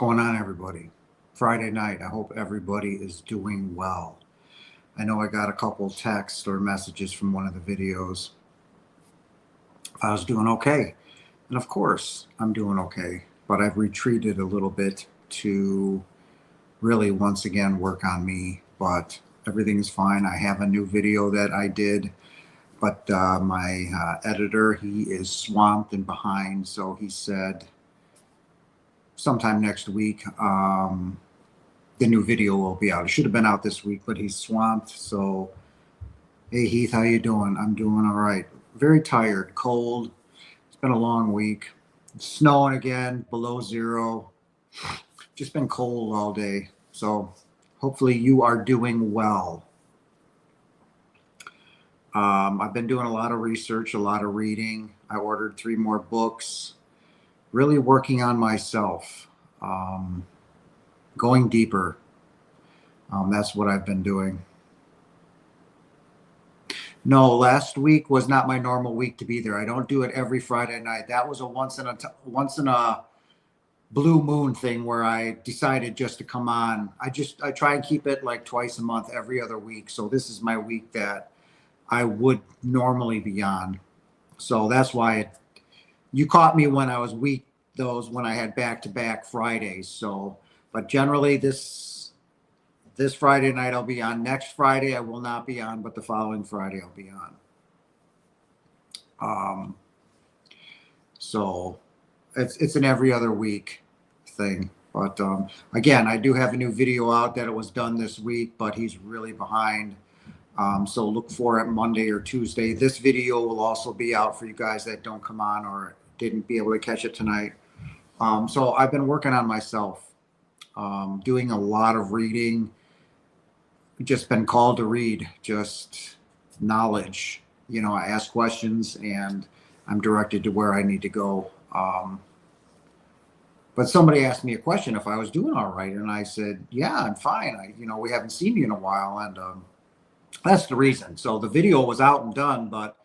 going on, everybody? Friday night. I hope everybody is doing well. I know I got a couple texts or messages from one of the videos if I was doing okay. And of course, I'm doing okay, but I've retreated a little bit to really once again work on me, but everything's fine. I have a new video that I did, but my editor, he is swamped and behind, so he said sometime next week the new video will be out. It should have been out this week, but he's swamped. So hey Heath, how you doing? I'm doing all right. Very tired, cold. It's been a long week. It's snowing again, below zero. Just been cold all day. So hopefully you are doing well. I've been doing a lot of research, a lot of reading. I ordered 3 more books, really working on myself, going deeper. That's what I've been doing. No, last week was not my normal week to be there. I don't do it every Friday night. That was a once in a blue moon thing where I decided just to come on. I try and keep it like twice a month, every other week. So this is my week that I would normally be on. So that's why you caught me when I was weak, when I had back-to-back Fridays. So, but generally this Friday night I'll be on. Next Friday I will not be on, but the following Friday I'll be on. So it's an every other week thing. But again, I do have a new video out that it was done this week, but he's really behind. So look for it Monday or Tuesday. This video will also be out for you guys that don't come on or didn't be able to catch it tonight. So I've been working on myself, doing a lot of reading. Just been called to read, just knowledge. You know, I ask questions and I'm directed to where I need to go. But somebody asked me a question if I was doing all right, and I said, yeah, I'm fine. We haven't seen you in a while, and that's the reason. So the video was out and done, but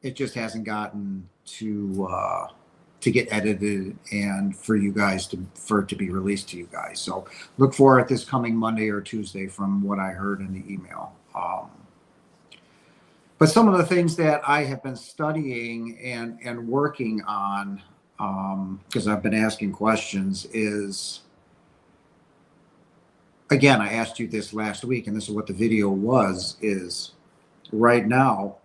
it just hasn't gotten to get edited and for you guys for it to be released to you guys. So look for it this coming Monday or Tuesday from what I heard in the email. But some of the things that I have been studying and working on, because I've been asking questions, is, again, I asked you this last week, and this is what the video was, is right now,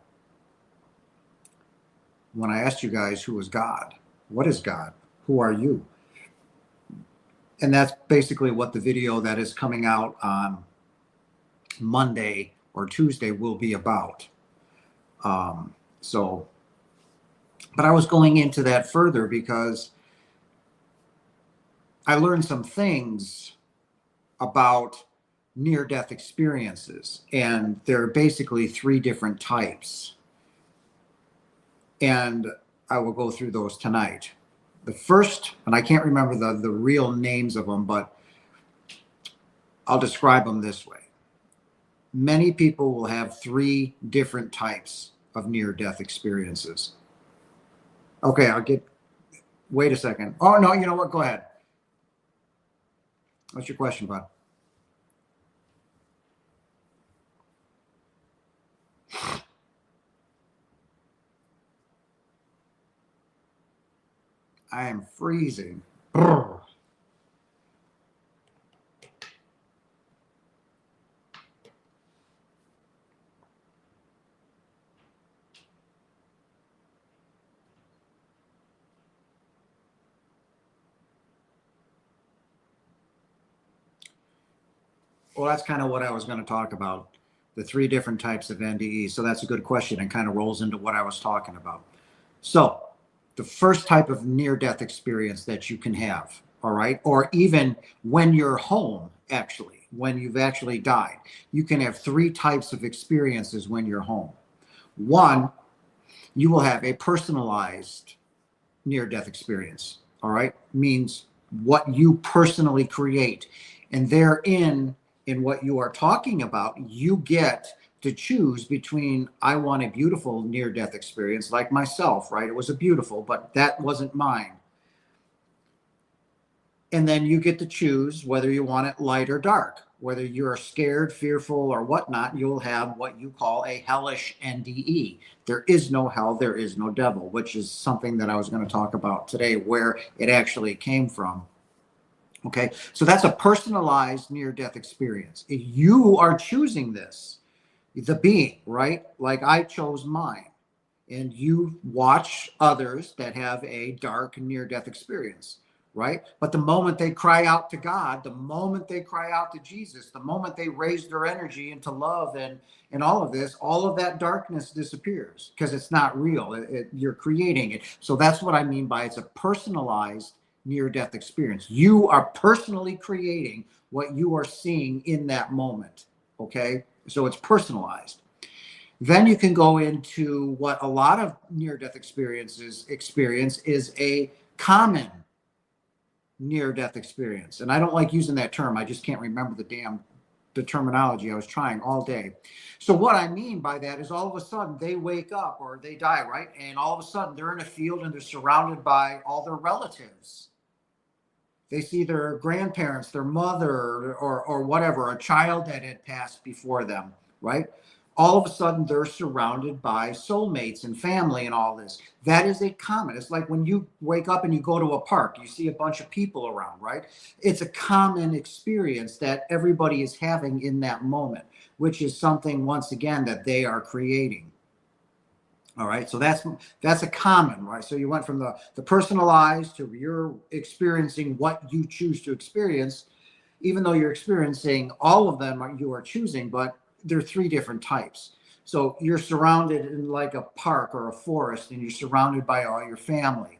when I asked you guys who is God, what is God? Who are you? And that's basically what the video that is coming out on Monday or Tuesday will be about. But I was going into that further because I learned some things about near-death experiences, and there are basically 3 different types. And I will go through those tonight. The first, and I can't remember the real names of them, but I'll describe them this way. Many people will have 3 different types of near-death experiences. Okay, wait a second. Oh, no, you know what? Go ahead. What's your question, bud? I am freezing. Brr. Well, that's kind of what I was going to talk about, the 3 different types of NDE. So that's a good question and kind of rolls into what I was talking about. So the first type of near-death experience that you can have, all right, or even when you're home, actually, when you've actually died, you can have 3 types of experiences when you're home. One, you will have a personalized near-death experience, all right, means what you personally create. And therein, in what you are talking about, you get to choose between, I want a beautiful near-death experience like myself, right? It was a beautiful, but that wasn't mine. And then you get to choose whether you want it light or dark. Whether you're scared, fearful, or whatnot, you'll have what you call a hellish NDE. There is no hell, there is no devil, which is something that I was going to talk about today, where it actually came from. Okay, so that's a personalized near-death experience. If you are choosing this, the being, right? Like I chose mine. And you watch others that have a dark near-death experience, right? But the moment they cry out to God, the moment they cry out to Jesus, the moment they raise their energy into love and all of this, all of that darkness disappears because it's not real. You're creating it. So that's what I mean by it's a personalized near-death experience. You are personally creating what you are seeing in that moment, okay? So it's personalized. Then you can go into what a lot of near-death experience is a common near-death experience. And I don't like using that term. I just can't remember the terminology. I was trying all day. So what I mean by that is all of a sudden they wake up or they die, right? And all of a sudden they're in a field and they're surrounded by all their relatives. They see their grandparents, their mother, or whatever, a child that had passed before them, right? All of a sudden they're surrounded by soulmates and family and all this. That is a common. It's like when you wake up and you go to a park, you see a bunch of people around, right? It's a common experience that everybody is having in that moment, which is something, once again, that they are creating. All right, so that's a common, right? So you went from the personalized to you're experiencing what you choose to experience, even though you're experiencing all of them you are choosing, but there are three different types. So you're surrounded in like a park or a forest, and you're surrounded by all your family.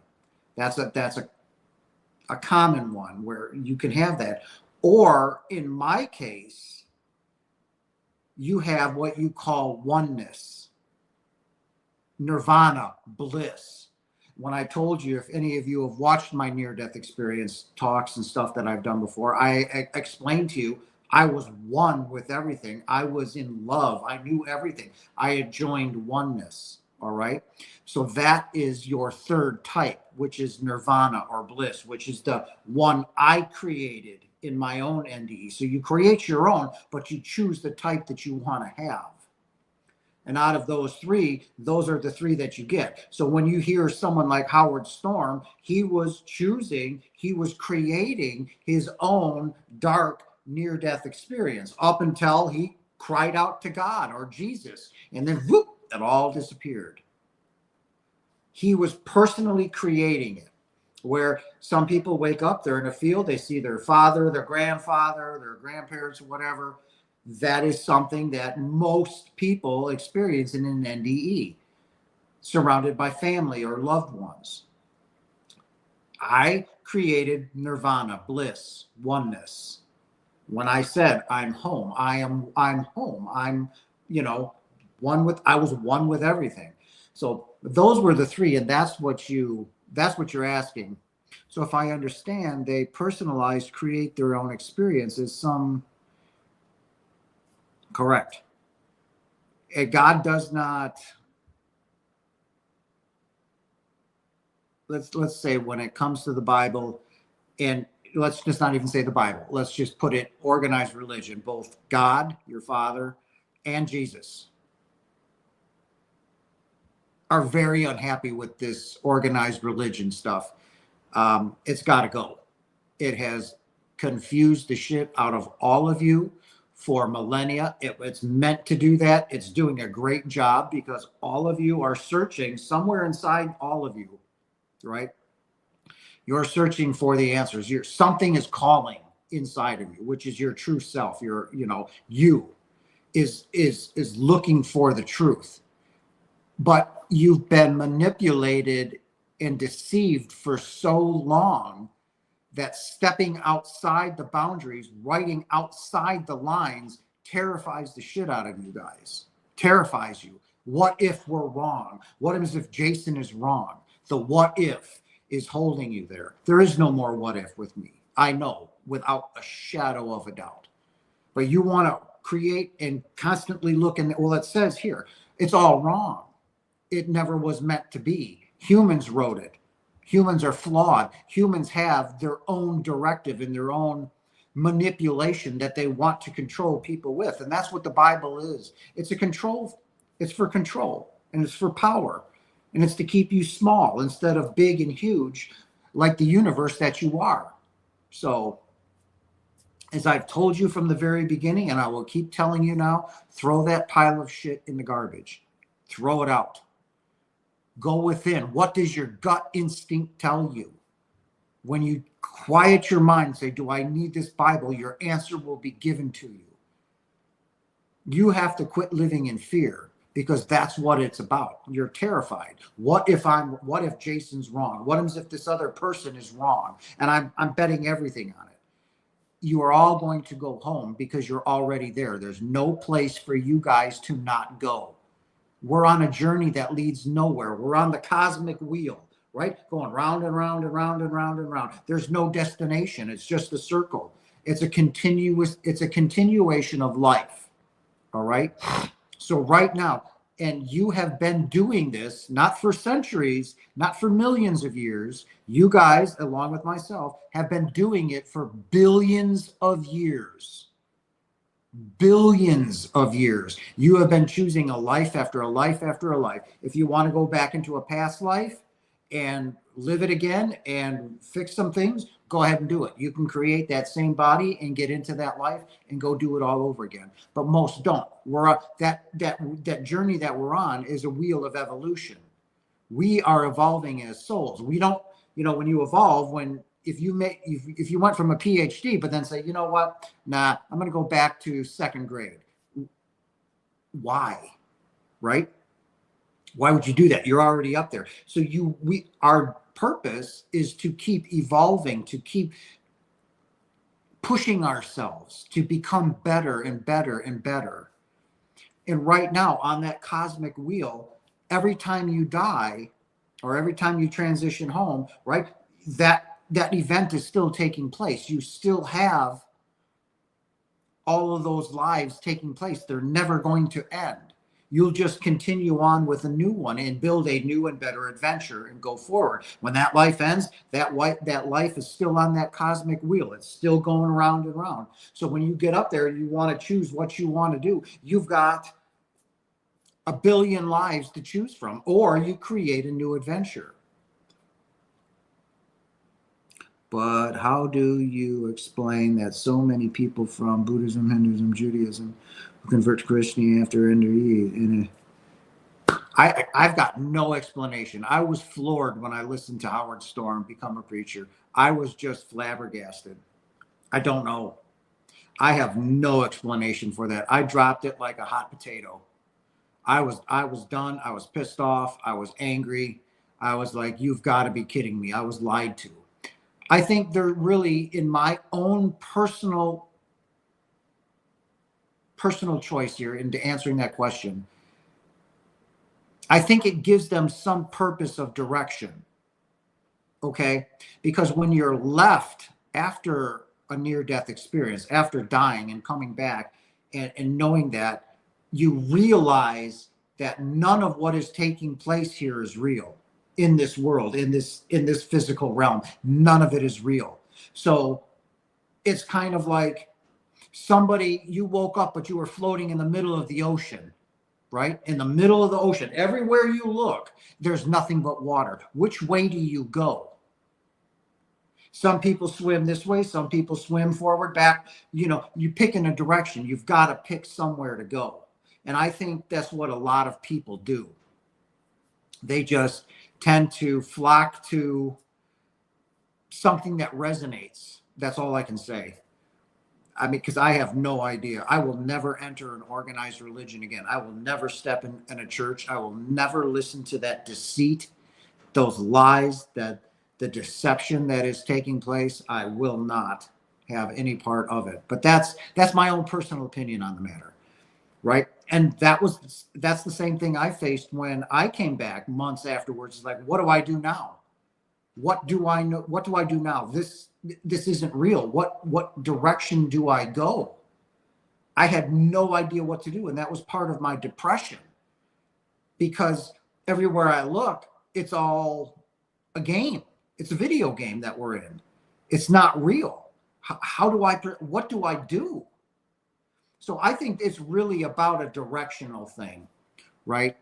That's a common one where you can have that. Or in my case, you have what you call oneness, nirvana, bliss. When I told you, if any of you have watched my near-death experience talks and stuff that I've done before, I explained to you I was one with everything. I was in love. I knew everything. I had joined oneness. All right. So that is your third type, which is nirvana or bliss, which is the one I created in my own NDE. So you create your own, but you choose the type that you want to have. And out of those three, those are the three that you get. So when you hear someone like Howard Storm, he was creating his own dark near-death experience up until he cried out to God or Jesus. And then whoop, it all disappeared. He was personally creating it. Where some people wake up, they're in a field, they see their father, their grandfather, their grandparents, whatever. That is something that most people experience in an NDE, surrounded by family or loved ones. I created nirvana, bliss, oneness. When I said I'm home, I'm home. I'm, I was one with everything. So those were the three, and that's what you're asking. So if I understand, they personalize, create their own experiences. Correct. God does not. Let's say when it comes to the Bible, and let's just not even say the Bible. Let's just put it organized religion. Both God, your Father, and Jesus are very unhappy with this organized religion stuff. It's got to go. It has confused the shit out of all of you for millennia. It's meant to do that. It's doing a great job because all of you are searching somewhere inside all of you, right? You're searching for the answers. Something is calling inside of you, which is your true self. You is looking for the truth. But you've been manipulated and deceived for so long that stepping outside the boundaries, writing outside the lines, terrifies the shit out of you guys. Terrifies you. What if we're wrong? What if Jason is wrong? The what if is holding you there. There is no more what if with me. I know without a shadow of a doubt. But you want to create and constantly look in. Well, it says here, it's all wrong. It never was meant to be. Humans wrote it. Humans are flawed. Humans have their own directive and their own manipulation that they want to control people with. And that's what the Bible is. It's a control. It's for control, and it's for power, and it's to keep you small instead of big and huge like the universe that you are. So, as I've told you from the very beginning, and I will keep telling you now, throw that pile of shit in the garbage. Throw it out. Go within. What does your gut instinct tell you? When you quiet your mind and say, do I need this Bible? Your answer will be given to you. You have to quit living in fear, because that's what it's about. You're terrified. What if Jason's wrong? What if this other person is wrong? And I'm betting everything on it. You are all going to go home because you're already there. There's no place for you guys to not go. We're on a journey that leads nowhere. We're on the cosmic wheel, right? Going round and round and round and round and round. There's no destination. It's just a circle. It's a continuation of life. All right. So right now, and you have been doing this, not for centuries, not for millions of years. You guys, along with myself, have been doing it for billions of years. Billions of years. You have been choosing a life after a life after a life. If you want to go back into a past life and live it again and fix some things, go ahead and do it. You can create that same body and get into that life and go do it all over again. But most don't. We're that journey that we're on is a wheel of evolution. We are evolving as souls. We don't, when you evolve, if you went from a PhD, but then say, you know what, nah, I'm going to go back to second grade. Why? Right? Why would you do that? You're already up there. So our purpose is to keep evolving, to keep pushing ourselves to become better and better and better. And right now on that cosmic wheel, every time you die or every time you transition home, right, that event is still taking place. You still have all of those lives taking place. They're never going to end. You'll just continue on with a new one and build a new and better adventure and go forward. When that life ends, that life is still on that cosmic wheel. It's still going around and around. So when you get up there, you want to choose what you want to do. You've got a billion lives to choose from, or you create a new adventure. But how do you explain that so many people from Buddhism, Hinduism, Judaism who convert to Christianity after NDE? I've got no explanation. I was floored when I listened to Howard Storm become a preacher. I was just flabbergasted. I don't know. I have no explanation for that. I dropped it like a hot potato. I was done. I was pissed off. I was angry. I was like, you've got to be kidding me. I was lied to. I think they're really, in my own personal choice here into answering that question, I think it gives them some purpose of direction. Okay? Because when you're left after a near-death experience, after dying and coming back and knowing that, you realize that none of what is taking place here is real. In this world, in this physical realm, none of it is real. So it's kind of like you woke up, but you were floating in the middle of the ocean, right? In the middle of the ocean. Everywhere you look, there's nothing but water. Which way do you go? Some people swim this way. Some people swim forward, back. You pick in a direction. You've got to pick somewhere to go. And I think that's what a lot of people do. They just tend to flock to something that resonates. That's all I can say. I mean, because I have no idea. I will never enter an organized religion again. I will never step in a church. I will never listen to that deceit, those lies, the deception that is taking place. I will not have any part of it. But that's my own personal opinion on the matter, right? And that's the same thing I faced when I came back months afterwards. It's like, what do I do now? What do I know? What do I do now? This isn't real. What direction do I go? I had no idea what to do. And that was part of my depression, because everywhere I look, it's all a game. It's a video game that we're in. It's not real. What do I do? So I think it's really about a directional thing, right?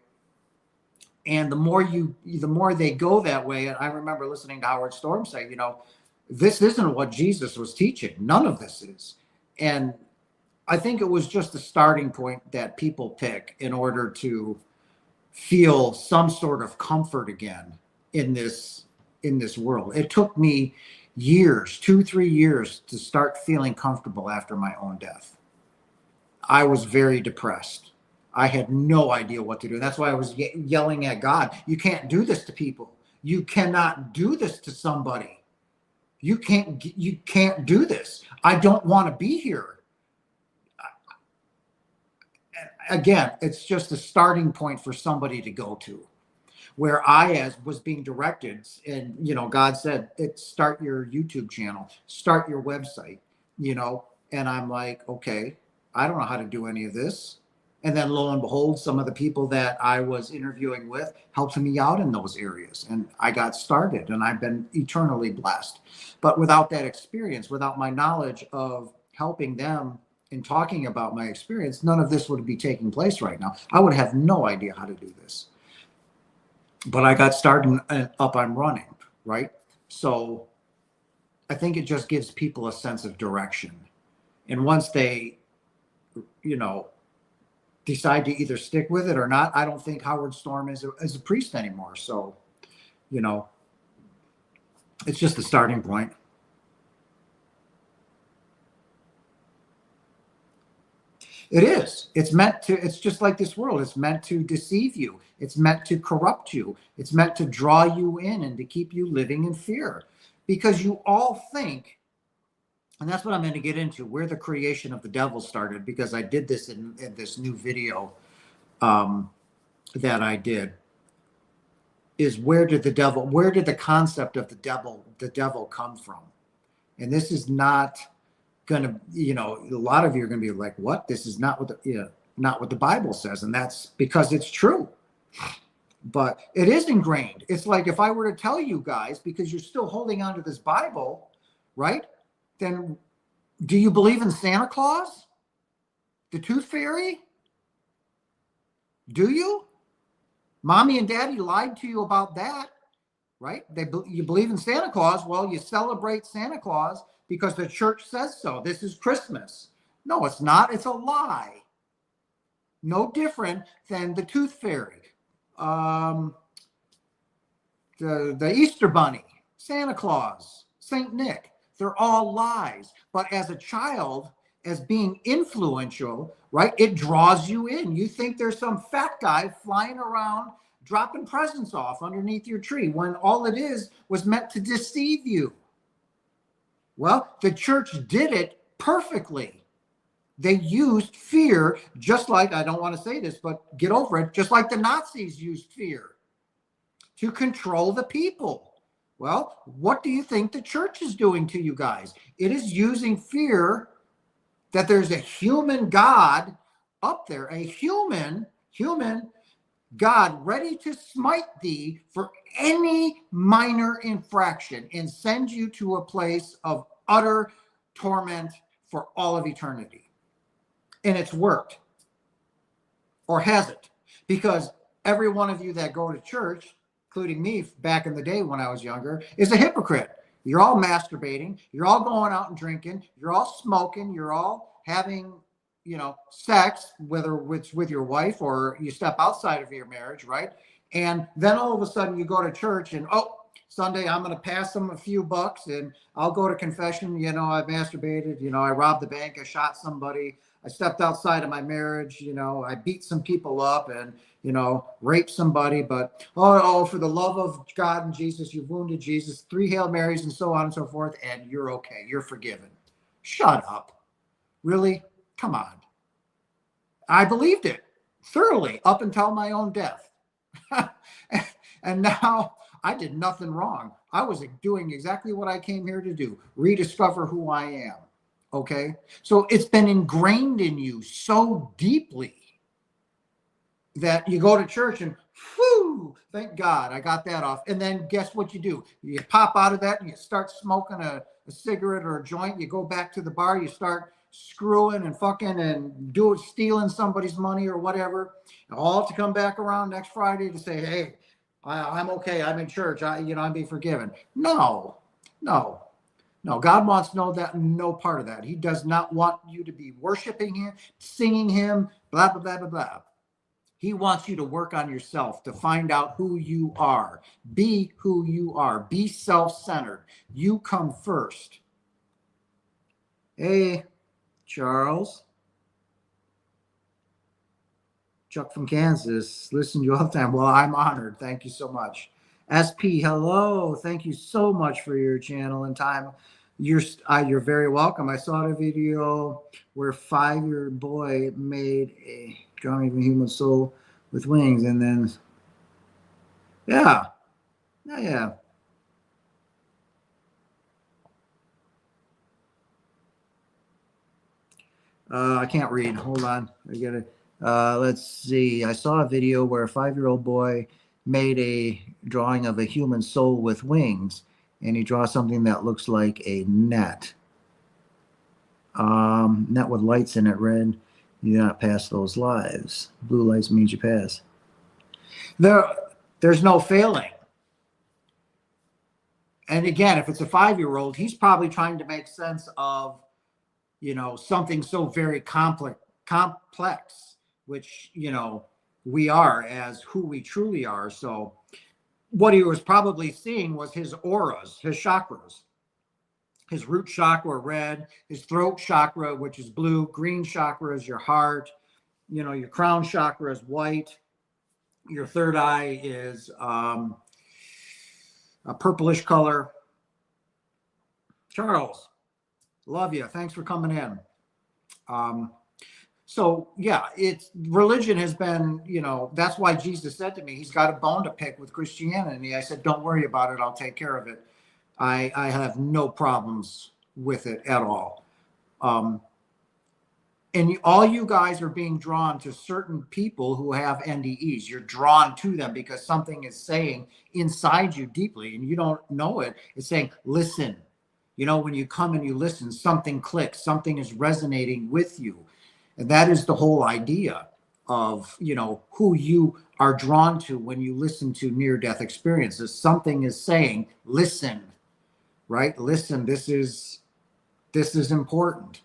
And the more they go that way, and I remember listening to Howard Storm say, this isn't what Jesus was teaching. None of this is. And I think it was just a starting point that people pick in order to feel some sort of comfort again in this world. It took me years, 2-3 years, to start feeling comfortable after my own death. I was very depressed. I had no idea what to do. That's why I was yelling at God. You can't do this to people. You cannot do this to somebody. You can't do this. I don't want to be here. Again, it's just a starting point for somebody to go to, where I was being directed, and God said, start your YouTube channel, start your website, and I'm like, okay, I don't know how to do any of this. And then lo and behold, some of the people that I was interviewing with helped me out in those areas. And I got started, and I've been eternally blessed. But without that experience, without my knowledge of helping them and talking about my experience, none of this would be taking place right now. I would have no idea how to do this. But I got started and up I'm running, right? So I think it just gives people a sense of direction. And once they, decide to either stick with it or not, I don't think Howard Storm is a priest anymore. So, it's just a starting point. It is. It's just like this world. It's meant to deceive you. It's meant to corrupt you. It's meant to draw you in and to keep you living in fear. Because you all think, and that's what I'm going to get into, where the creation of the devil started, because I did this in this new video that I did, is where did the concept of the devil come from? And this is not going to, a lot of you are going to be like, what? This is not what the Bible says. And that's because it's true. But it is ingrained. It's like if I were to tell you guys, because you're still holding on to this Bible, right? Then do you believe in Santa Claus? The Tooth Fairy? Do you? Mommy and Daddy lied to you about that, right? You believe in Santa Claus. Well, you celebrate Santa Claus because the church says so. This is Christmas. No, it's not. It's a lie. No different than the Tooth Fairy, the Easter Bunny, Santa Claus, Saint Nick. They're all lies. But as a child, as being influential, right, it draws you in. You think there's some fat guy flying around dropping presents off underneath your tree when all it is was meant to deceive you. Well, the church did it perfectly. They used fear, just like, I don't want to say this, but get over it, just like the Nazis used fear to control the people. Well, what do you think the church is doing to you guys? It is using fear that there's a human God up there, a human God ready to smite thee for any minor infraction and send you to a place of utter torment for all of eternity. And it's worked. Or has it? Because every one of you that go to church, including me back in the day when I was younger, is a hypocrite. You're all masturbating. You're all going out and drinking. You're all smoking. You're all having, sex, whether it's with your wife or you step outside of your marriage, right? And then all of a sudden you go to church and, Sunday I'm going to pass them a few bucks and I'll go to confession. I masturbated. I robbed the bank. I shot somebody. I stepped outside of my marriage. I beat some people up and, raped somebody. But, for the love of God and Jesus, you've wounded Jesus, 3 Hail Marys and so on and so forth. And you're okay. You're forgiven. Shut up. Really? Come on. I believed it thoroughly up until my own death. And now I did nothing wrong. I was doing exactly what I came here to do, rediscover who I am. Okay? So it's been ingrained in you so deeply that you go to church and whew, thank God I got that off. And then guess what you do? You pop out of that and you start smoking a cigarette or a joint. You go back to the bar, you start screwing and fucking and stealing somebody's money or whatever, all to come back around next Friday to say, hey, I'm okay. I'm in church. I'm being forgiven. No. God wants no part of that. He does not want you to be worshiping him, singing him, blah, blah, blah, blah, blah. He wants you to work on yourself, to find out who you are. Be who you are. Be self-centered. You come first. Hey, Charles. Chuck from Kansas. Listen to you all the time. Well, I'm honored. Thank you so much. SP, hello. Thank you so much for your channel and time. You're very welcome. I saw the video where a 5-year-old boy made a drawing of a human soul with wings, and then yeah. I can't read. Hold on. I get it. Let's see. I saw a video where a 5-year-old boy made a drawing of a human soul with wings, and he draws something that looks like a net. Net with lights in it. Red, you do not pass those lives. Blue lights means you pass. There's no failing. And again, if it's a 5-year-old, he's probably trying to make sense of, something so very complex, which, we are as who we truly are. So what he was probably seeing was his auras, his chakras. His root chakra, red, his throat chakra, which is blue, green chakra is your heart, your crown chakra is white, your third eye is a purplish color. Charles, love you. Thanks for coming in. So yeah, religion has been, that's why Jesus said to me, he's got a bone to pick with Christianity. I said, don't worry about it. I'll take care of it. I have no problems with it at all. And all you guys are being drawn to certain people who have NDEs. You're drawn to them because something is saying inside you deeply, and you don't know it. It's saying, listen. When you come and you listen, something clicks, something is resonating with you. And that is the whole idea of, who you are drawn to when you listen to near-death experiences. Something is saying, listen, right? Listen, this is important.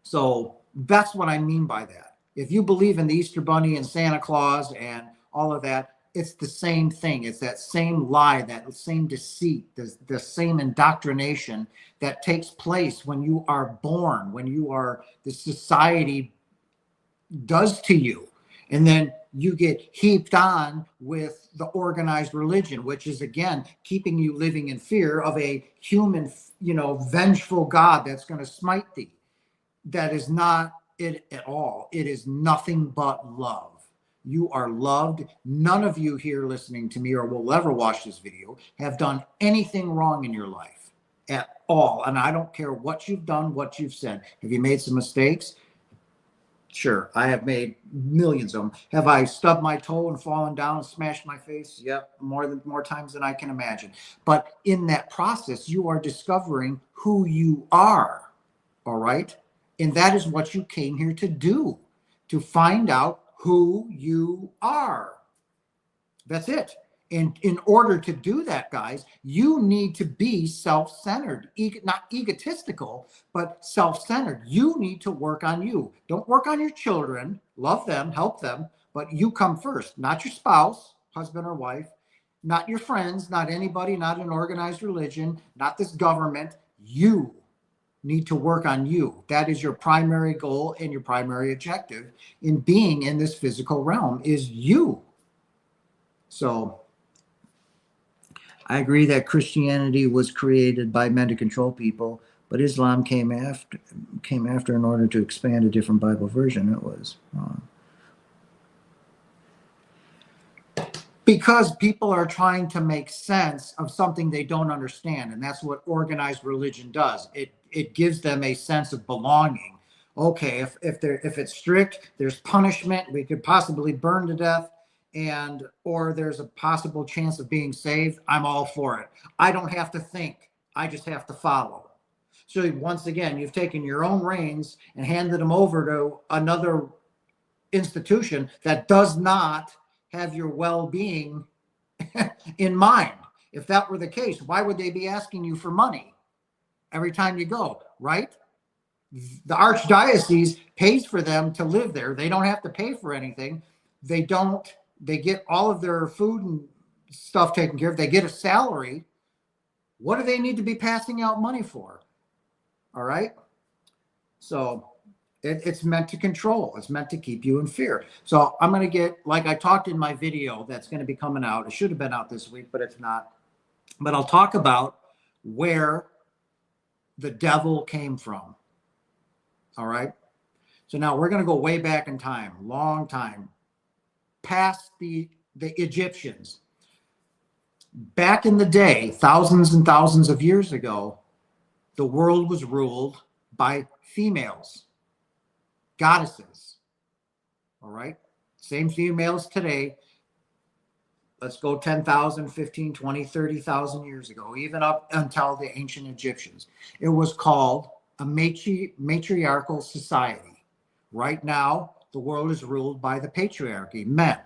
So that's what I mean by that. If you believe in the Easter Bunny and Santa Claus and all of that, it's the same thing. It's that same lie, that same deceit, the same indoctrination that takes place when you are born, when the society does to you. And then you get heaped on with the organized religion, which is, again, keeping you living in fear of a human, vengeful God that's going to smite thee. That is not it at all. It is nothing but love. You are loved. None of you here listening to me or will ever watch this video have done anything wrong in your life at all. And I don't care what you've done, what you've said. Have you made some mistakes? Sure, I have made millions of them. Have I stubbed my toe and fallen down and smashed my face? Yep, more times than I can imagine. But in that process, you are discovering who you are, all right? And that is what you came here to do, to find out who you are. That's it. And in order to do that, guys, you need to be self-centered, not egotistical, but self-centered. You need to work on you. Don't work on your children. Love them, help them, but you come first, not your spouse, husband or wife, not your friends, not anybody, not an organized religion, not this government. You need to work on you. That is your primary goal and your primary objective in being in this physical realm is you. So I agree that Christianity was created by men to control people, but Islam came after in order to expand a different Bible version. It was because people are trying to make sense of something they don't understand, and that's what organized religion does. It gives them a sense of belonging. okay, if it's strict, there's punishment. We could possibly burn to death, or there's a possible chance of being saved. I'm all for it. I don't have to think. I just have to follow. So once again, you've taken your own reins and handed them over to another institution that does not have your well-being in mind. If that were the case, why would they be asking you for money every time you go, right? The archdiocese pays for them to live there. They don't have to pay for anything. They get all of their food and stuff taken care of. They get a salary. What do they need to be passing out money for? All right. So it's meant to control. It's meant to keep you in fear. So I'm going to get, like I talked in my video that's going to be coming out. It should have been out this week, but it's not. But I'll talk about where the devil came from. All right. So now we're going to go way back in time, long time, past the Egyptians. Back in the day, thousands and thousands of years ago, the world was ruled by females, goddesses. All right. Same females today. Let's go 10,000, 15, 20, 30,000 years ago, even up until the ancient Egyptians. It was called a matriarchal society. Right now, the world is ruled by the patriarchy, men.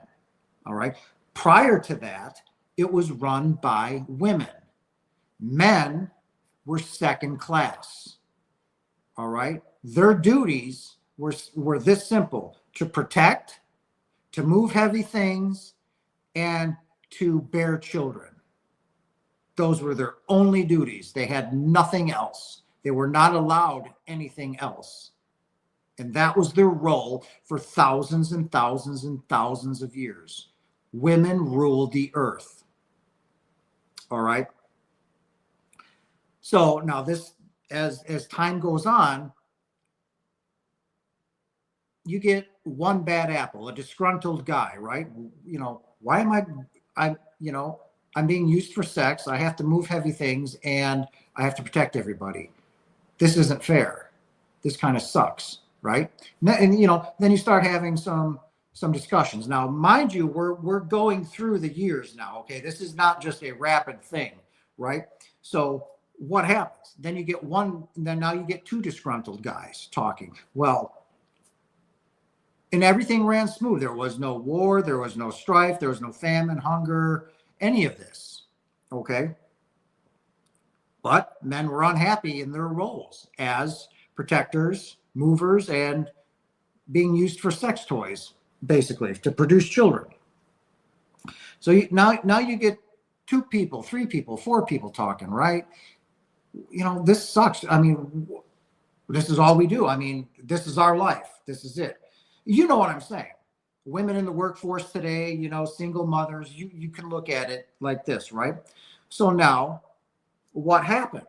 All right. Prior to that, it was run by women. Men were second class. All right. Their duties were this simple: to protect, to move heavy things, and to bear children. Those were their only duties. They had nothing else. They were not allowed anything else. And that was their role for thousands and thousands and thousands of years. Women ruled the earth. All right. So now this, as time goes on, you get one bad apple, a disgruntled guy, right? You know, why am I'm being used for sex. I have to move heavy things and I have to protect everybody. This isn't fair. This kind of sucks, right? And then you start having some discussions. Now, mind you, we're going through the years now. Okay, this is not just a rapid thing, right? So what happens? Then you get one. Then now you get two disgruntled guys talking. Well. And everything ran smooth. There was no war. There was no strife. There was no famine, hunger, any of this. Okay. But men were unhappy in their roles as protectors, movers, and being used for sex toys, basically, to produce children. So now you get 2 people, 3 people, 4 people talking, right? This sucks. I mean, this is all we do. I mean, this is our life. This is it. You know what I'm saying? Women in the workforce today, single mothers, you can look at it like this, right? So now, what happened?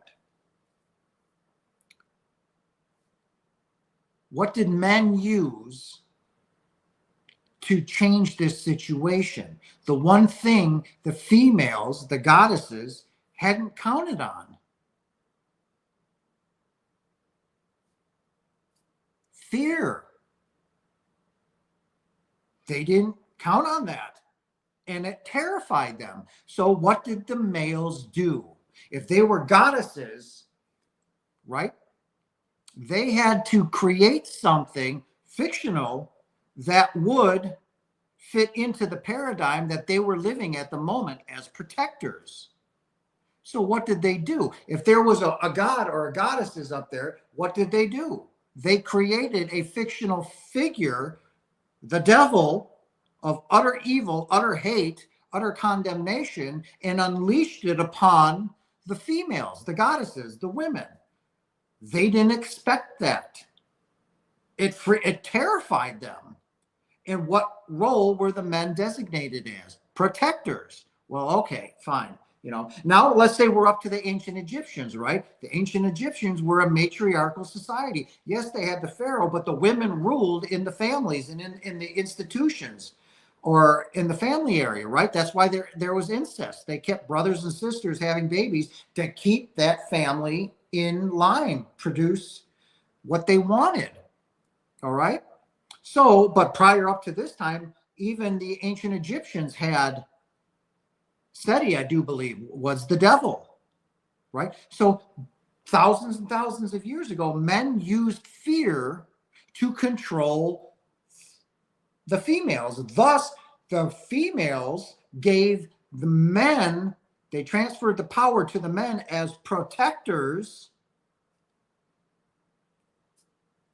What did men use to change this situation? The one thing the females, the goddesses, hadn't counted on. Fear. They didn't count on that, and it terrified them. So what did the males do? If they were goddesses, right, they had to create something fictional that would fit into the paradigm that they were living at the moment as protectors. So what did they do? If there was a god or a goddesses up there, what did they do? They created a fictional figure, the devil, of utter evil, utter hate, utter condemnation, and unleashed it upon the females, the goddesses, the women. They didn't expect that. It terrified them. And what role were the men designated as? Protectors. Well, okay, fine. Now let's say we're up to the ancient Egyptians, right? The ancient Egyptians were a matriarchal society. Yes, they had the pharaoh, but the women ruled in the families and in the institutions or in the family area, right? That's why there was incest. They kept brothers and sisters having babies to keep that family in line, produce what they wanted. All right. So, but prior up to this time, even the ancient Egyptians had Seti, I do believe, was the devil, right? So thousands and thousands of years ago, men used fear to control the females. Thus, the females gave the men, they transferred the power to the men as protectors.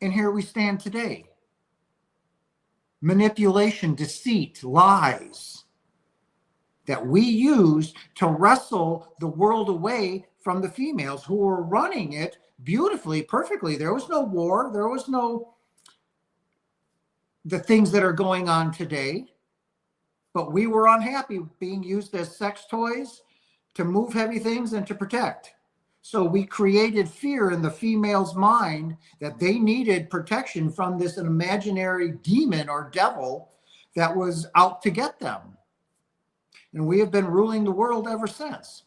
And here we stand today. Manipulation, deceit, lies that we used to wrestle the world away from the females who were running it beautifully, perfectly. There was no war. There was no the things that are going on today. But we were unhappy being used as sex toys to move heavy things and to protect. So we created fear in the female's mind that they needed protection from this imaginary demon or devil that was out to get them. And we have been ruling the world ever since.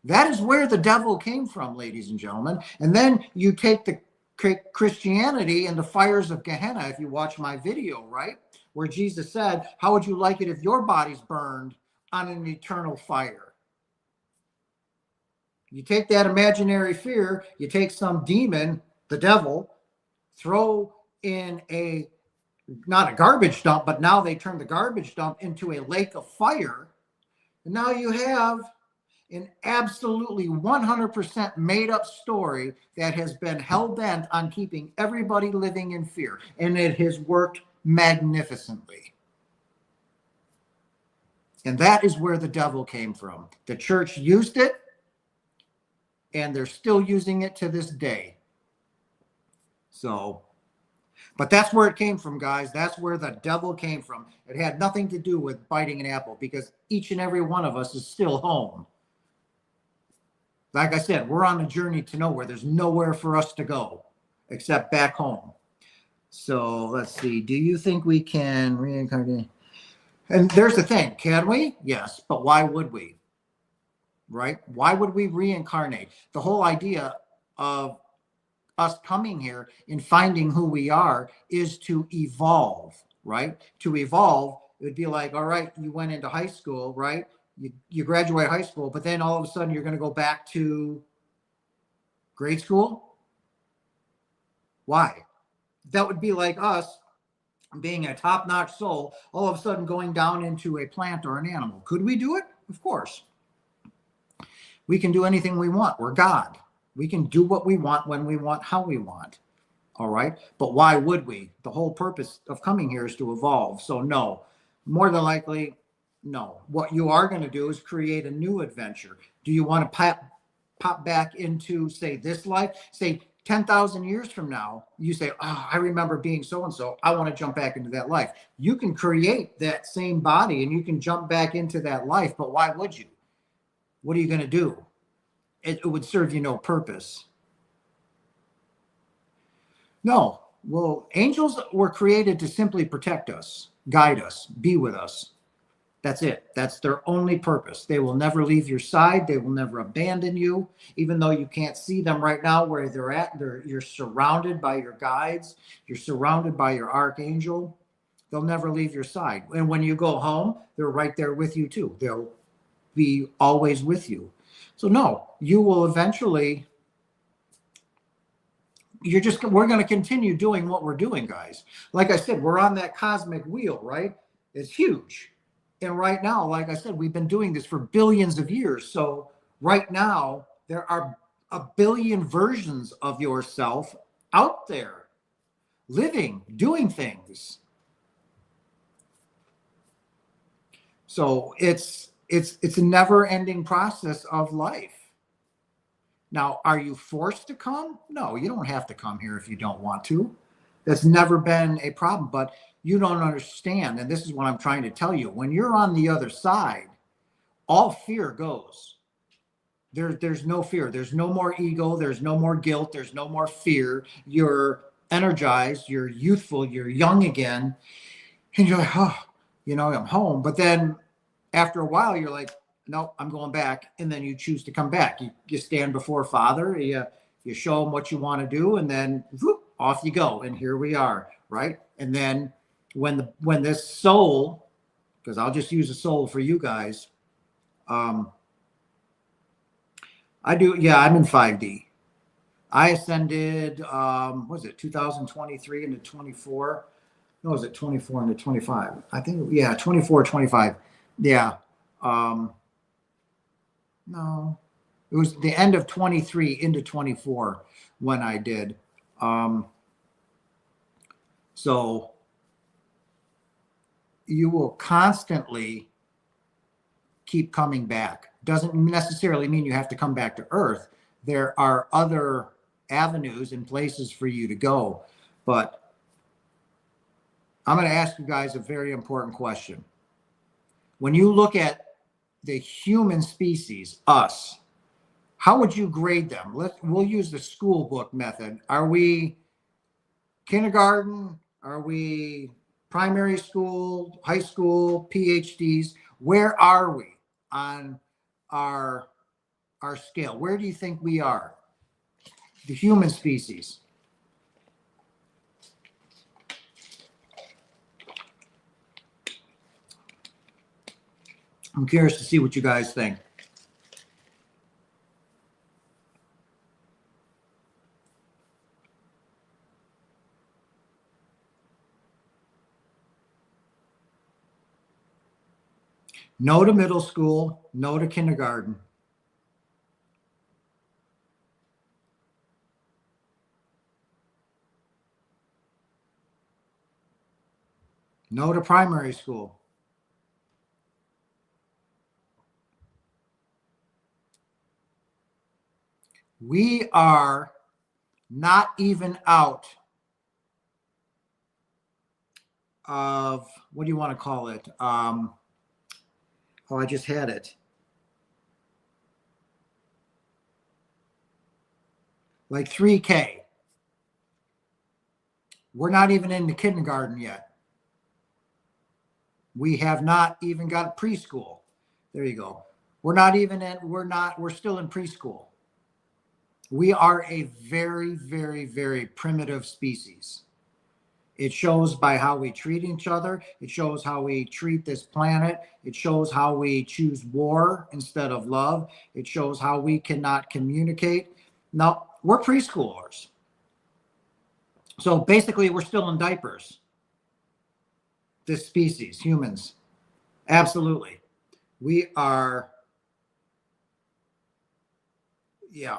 That is where the devil came from, ladies and gentlemen. And then you take the Christianity and the fires of Gehenna, if you watch my video, right? Where Jesus said, how would you like it if your body's burned on an eternal fire? You take that imaginary fear, you take some demon, the devil, throw in a, not a garbage dump, but now they turn the garbage dump into a lake of fire. And now you have an absolutely 100% made up story that has been hell-bent on keeping everybody living in fear. And it has worked magnificently. And that is where the devil came from. The church used it, and they're still using it to this day. So, but that's where it came from, guys. That's where the devil came from. It had nothing to do with biting an apple, because each and every one of us is still home. Like I said, we're on a journey to nowhere. There's nowhere for us to go except back home. So let's see. Do you think we can reincarnate? And there's the thing. Can we? Yes. But why would we? Right? Why would we reincarnate? The whole idea of us coming here and finding who we are is to evolve, right? To evolve, it would be like, all right, you went into high school, right? You graduate high school, but then all of a sudden you're going to go back to grade school. Why? That would be like us being a top-notch soul, all of a sudden going down into a plant or an animal. Could we do it? Of course. We can do anything we want. We're God. We can do what we want, when we want, how we want. All right. But why would we? The whole purpose of coming here is to evolve. So no, more than likely, no. What you are going to do is create a new adventure. Do you want to pop back into, say, this life? Say 10,000 years from now, you say, oh, I remember being so-and-so. I want to jump back into that life. You can create that same body and you can jump back into that life. But why would you? What are you going to do? It would serve you no purpose. No. Well, angels were created to simply protect us, guide us, be with us. That's it. That's their only purpose. They will never leave your side. They will never abandon you, even though you can't see them right now where they're at. You're surrounded by your guides. You're surrounded by your archangel. They'll never leave your side. And when you go home, they're right there with you too. They'll be always with you. So no, you will eventually, we're going to continue doing what we're doing, guys. Like I said, we're on that cosmic wheel, right? It's huge. And right now, like I said, we've been doing this for billions of years. So right now, there are a billion versions of yourself out there, living, doing things. So it's a never-ending process of life. Now, are you forced to come? No, you don't have to come here if you don't want to. That's never been a problem, but you don't understand. And this is what I'm trying to tell you. When you're on the other side, all fear goes. There's no fear. There's no more ego. There's no more guilt. There's no more fear. You're energized. You're youthful. You're young again. And you're like, oh, I'm home. But then after a while, you're like, no, I'm going back. And then you choose to come back. You stand before Father. You show him what you want to do. And then whoop, off you go. And here we are, right? And then when this soul, because I'll just use a soul for you guys, I'm in 5D. I ascended, what was it, 2023 into 24? No, was it 24 into 25? I think, yeah, 24, 25. Yeah. No, it was the end of 23 into 24 when I did. So you will constantly keep coming back. Doesn't necessarily mean you have to come back to Earth. There are other avenues and places for you to go. But I'm going to ask you guys a very important question. When you look at the human species, us, how would you grade them? We'll use the school book method. Are we kindergarten? Are we primary school, high school, PhDs? Where are we on our scale? Where do you think we are? The human species. I'm curious to see what you guys think. No to middle school, no to kindergarten. No to primary school. We are not even out of, what do you want to call it? Oh, I just had it. Like 3K. We're not even into kindergarten yet. We have not even got preschool. There you go. We're still in preschool. We are a very, very, very primitive species. It shows by how we treat each other. It shows how we treat this planet. It shows how we choose war instead of love. It shows how we cannot communicate. Now, we're preschoolers. So basically, we're still in diapers. This species, humans. Absolutely. We are, yeah,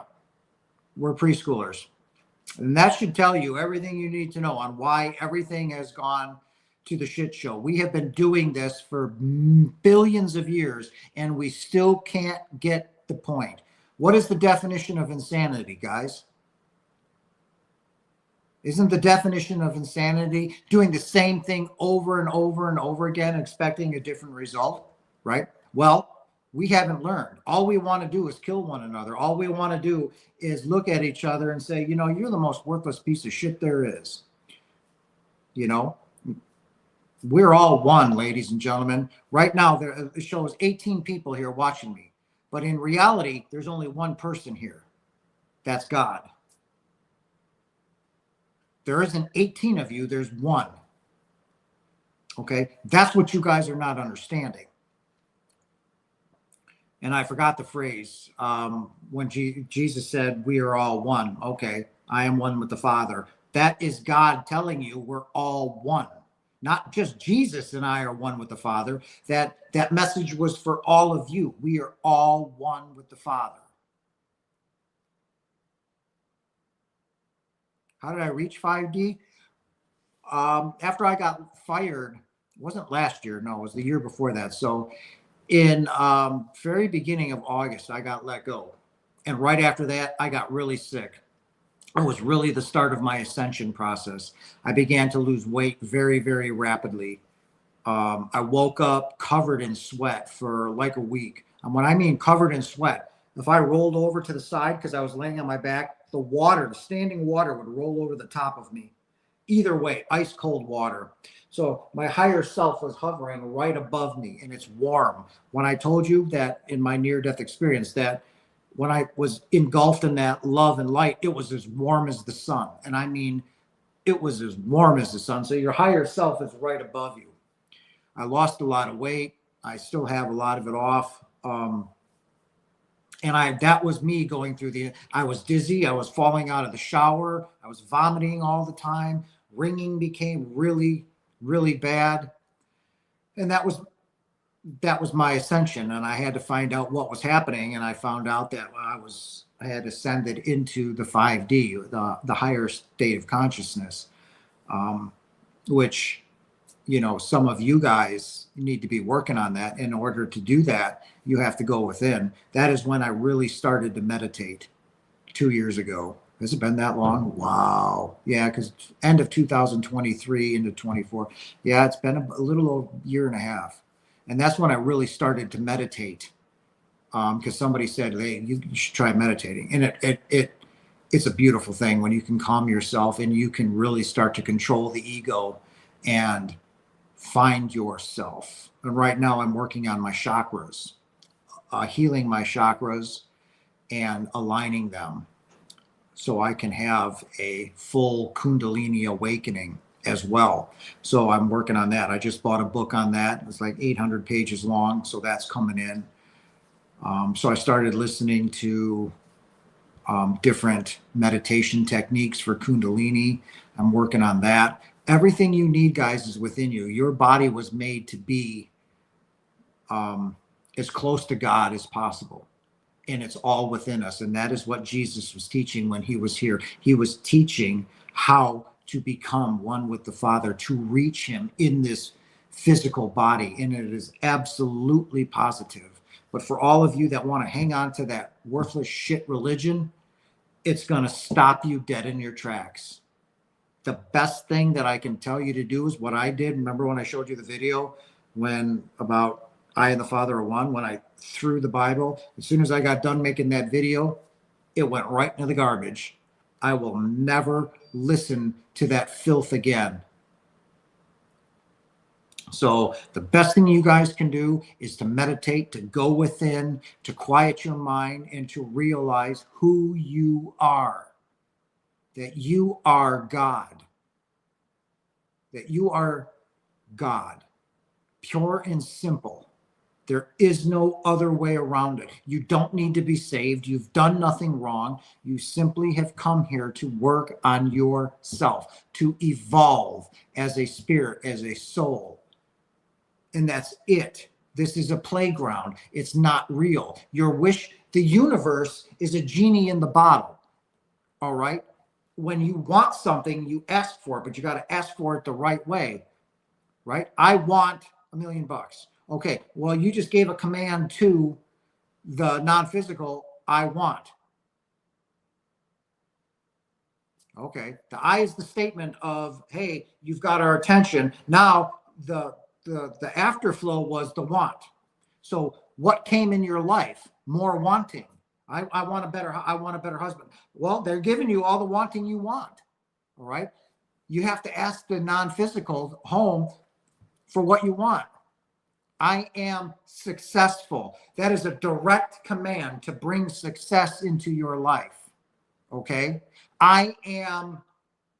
we're preschoolers. And that should tell you everything you need to know on why everything has gone to the shit show. We have been doing this for billions of years, and we still can't get the point. What is the definition of insanity, guys? Isn't the definition of insanity doing the same thing over and over and over again, expecting a different result, right? Well, we haven't learned. All we want to do is kill one another. All we want to do is look at each other and say, you know, you're the most worthless piece of shit there is. You know, we're all one, ladies and gentlemen. Right now, it shows 18 people here watching me. But in reality, there's only one person here. That's God. There isn't 18 of you, there's one. Okay? That's what you guys are not understanding. And I forgot the phrase when Jesus said, we are all one. Okay, I am one with the Father. That is God telling you we're all one. Not just Jesus and I are one with the Father. That message was for all of you. We are all one with the Father. How did I reach 5D? After I got fired, it wasn't last year. No, it was the year before that. So in very beginning of August, I got let go. And right after that, I got really sick. It was really the start of my ascension process. I began to lose weight very, very rapidly. I woke up covered in sweat for like a week. And when I mean covered in sweat, if I rolled over to the side because I was laying on my back, the standing water would roll over the top of me. Either way, ice cold water. So my higher self was hovering right above me, and it's warm. When I told you that in my near-death experience, that when I was engulfed in that love and light, it was as warm as the sun. And I mean, it was as warm as the sun. So your higher self is right above you. I lost a lot of weight. I still have a lot of it off. And that was me going through I was dizzy. I was falling out of the shower. I was vomiting all the time. Ringing became really, really bad. And that was my ascension. And I had to find out what was happening. And I found out that I had ascended into the 5D, the higher state of consciousness, which, some of you guys need to be working on that. In order to do that, you have to go within. That is when I really started to meditate 2 years ago. Has it been that long? Wow. Yeah, because end of 2023 into 24. Yeah, it's been a little over a year and a half. And that's when I really started to meditate. Because somebody said, hey, you should try meditating. And it's a beautiful thing when you can calm yourself and you can really start to control the ego and find yourself. And right now I'm working on my chakras, healing my chakras and aligning them so I can have a full Kundalini awakening as well. So I'm working on that. I just bought a book on that. It's like 800 pages long. So that's coming in. So I started listening to different meditation techniques for Kundalini. I'm working on that. Everything you need, guys, is within you. Your body was made to be as close to God as possible. And it's all within us. And that is what Jesus was teaching when he was here. He was teaching how to become one with the Father, to reach him in this physical body. And it is absolutely positive. But for all of you that want to hang on to that worthless shit religion, it's going to stop you dead in your tracks. The best thing that I can tell you to do is what I did. Remember when I showed you the video when about I and the Father are one, when I threw the Bible? As soon as I got done making that video, it went right into the garbage. I will never listen to that filth again. So the best thing you guys can do is to meditate, to go within, to quiet your mind, and to realize who you are. That you are God. That you are God. Pure and simple. There is no other way around it. You don't need to be saved. You've done nothing wrong. You simply have come here to work on yourself, to evolve as a spirit, as a soul. And that's it. This is a playground. It's not real. Your wish, the universe is a genie in the bottle. All right? When you want something, you ask for it, but you got to ask for it the right way. Right? I want $1 million. Okay, well, you just gave a command to the non-physical, I want. Okay, the I is the statement of, hey, you've got our attention. Now, the afterflow was the want. So what came in your life? More wanting. I want a better husband. Well, they're giving you all the wanting you want. All right. You have to ask the non-physical home for what you want. I am successful. That is a direct command to bring success into your life. Okay. I am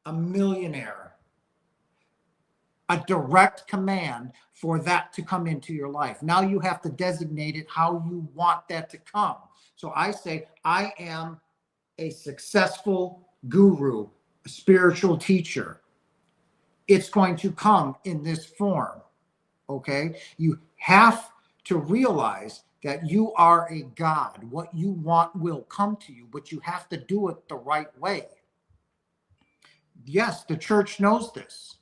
a millionaire. A direct command for that to come into your life. Now you have to designate it how you want that to come. So I say, I am a successful guru, a spiritual teacher. It's going to come in this form. Okay? You have to realize that you are a God. What you want will come to you, but you have to do it the right way. Yes, the church knows this.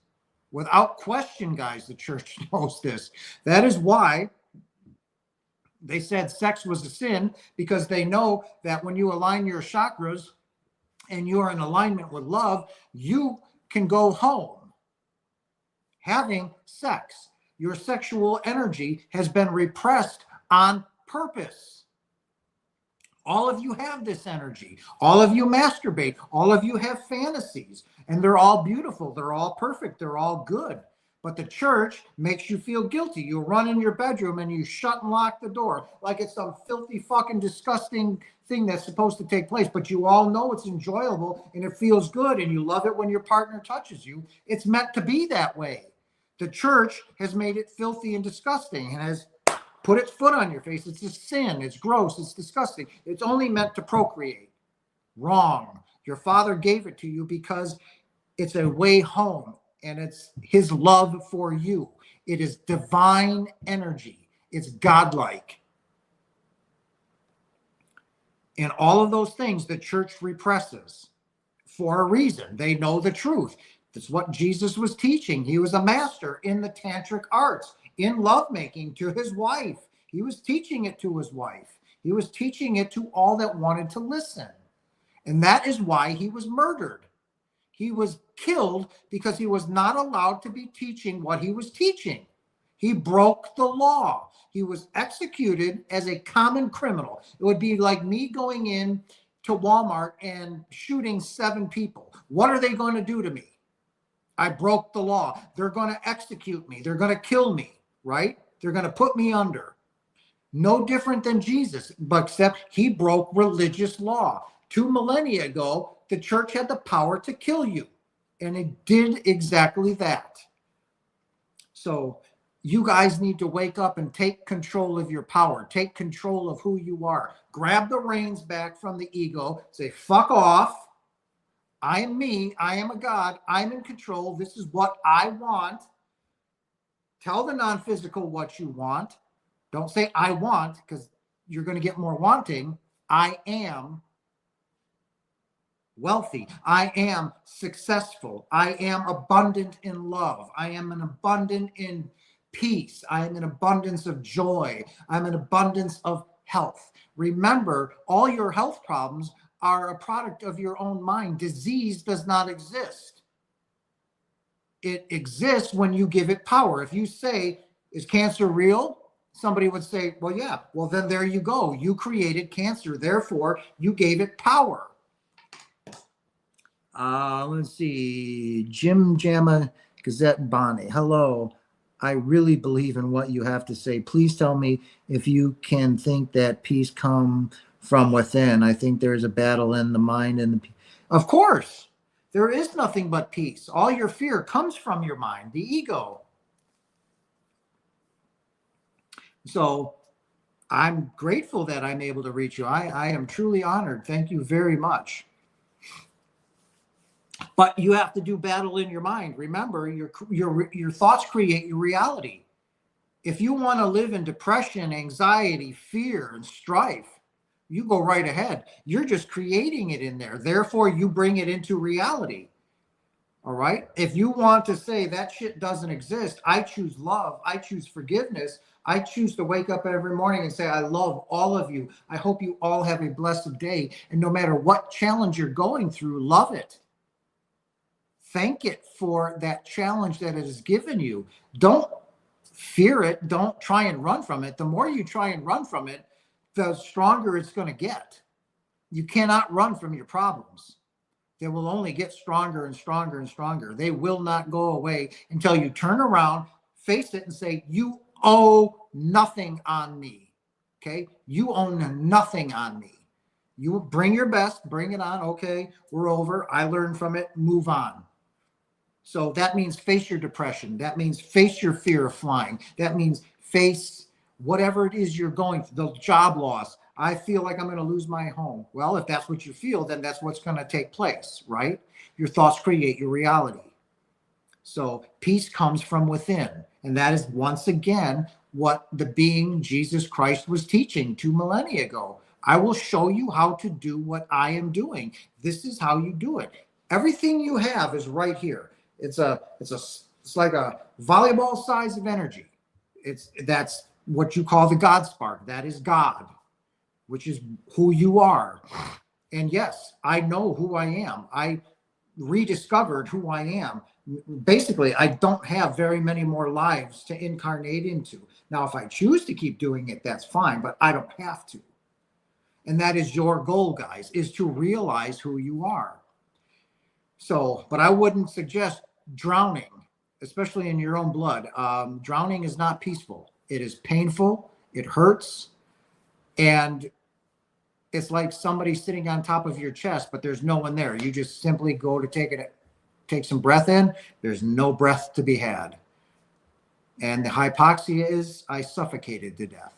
Without question, guys, the church knows this. That is why they said sex was a sin, because they know that when you align your chakras and you're in alignment with love, you can go home having sex. Your sexual energy has been repressed on purpose. All of you have this energy. All of you masturbate. All of you have fantasies. And they're all beautiful. They're all perfect. They're all good. But the church makes you feel guilty. You run in your bedroom and you shut and lock the door like it's some filthy, fucking disgusting thing that's supposed to take place. But you all know it's enjoyable and it feels good and you love it when your partner touches you. It's meant to be that way. The church has made it filthy and disgusting and has put its foot on your face. It's a sin. It's gross. It's disgusting. It's only meant to procreate. Wrong. Your Father gave it to you because it's a way home. And it's his love for you. It is divine energy. It's godlike. And all of those things the church represses for a reason. They know the truth. That's what Jesus was teaching. He was a master in the tantric arts, in lovemaking to his wife. He was teaching it to his wife. He was teaching it to all that wanted to listen. And that is why he was murdered. He was killed because he was not allowed to be teaching what he was teaching. He broke the law. He was executed as a common criminal. It would be like me going in to Walmart and shooting 7 people. What are they going to do to me? I broke the law. They're going to execute me. They're going to kill me, right? They're going to put me under. No different than Jesus, but except he broke religious law. 2 millennia ago, the church had the power to kill you, and it did exactly that. So you guys need to wake up and take control of your power. Take control of who you are. Grab the reins back from the ego. Say, fuck off. I am me. I am a God. I'm in control. This is what I want. Tell the non-physical what you want. Don't say I want, because you're going to get more wanting. I am wealthy. I am successful. I am abundant in love. I am an abundant in peace. I am an abundance of joy. I'm an abundance of health. Remember, all your health problems are a product of your own mind. Disease does not exist. It exists when you give it power. If you say, is cancer real? Somebody would say, well, yeah. Well, then there you go. You created cancer. Therefore, you gave it power. Let's see. Jim Jamma Gazette Bonnie. Hello. I really believe in what you have to say. Please tell me if you can think that peace come from within. I think there is a battle in the mind and the. Of course, there is nothing but peace. All your fear comes from your mind, the ego. So I'm grateful that I'm able to reach you. I am truly honored. Thank you very much. But you have to do battle in your mind. Remember, your thoughts create your reality. If you want to live in depression, anxiety, fear, and strife, you go right ahead. You're just creating it in there. Therefore, you bring it into reality. All right? If you want to say that shit doesn't exist, I choose love. I choose forgiveness. I choose to wake up every morning and say, I love all of you. I hope you all have a blessed day. And no matter what challenge you're going through, love it. Thank it for that challenge that it has given you. Don't fear it. Don't try and run from it. The more you try and run from it, the stronger it's going to get. You cannot run from your problems. They will only get stronger and stronger and stronger. They will not go away until you turn around, face it, and say, you owe nothing on me. Okay? You own nothing on me. You bring your best, bring it on. Okay, we're over. I learned from it. Move on. So that means face your depression. That means face your fear of flying. That means face whatever it is you're going through, the job loss. I feel like I'm going to lose my home. Well, if that's what you feel, then that's what's going to take place, right? Your thoughts create your reality. So peace comes from within. And that is, once again, what the being Jesus Christ was teaching 2 millennia ago. I will show you how to do what I am doing. This is how you do it. Everything you have is right here. It's like a volleyball size of energy. That's what you call the God spark. That is God, which is who you are. And yes, I know who I am. I rediscovered who I am. Basically, I don't have very many more lives to incarnate into. Now, if I choose to keep doing it, that's fine, but I don't have to. And that is your goal, guys, is to realize who you are. So, but I wouldn't suggest drowning. especially in your own blood. Drowning is not peaceful. It is painful. It hurts. And it's like somebody sitting on top of your chest, but there's no one there. You just simply go to take some breath in. There's no breath to be had. And the hypoxia is I suffocated to death,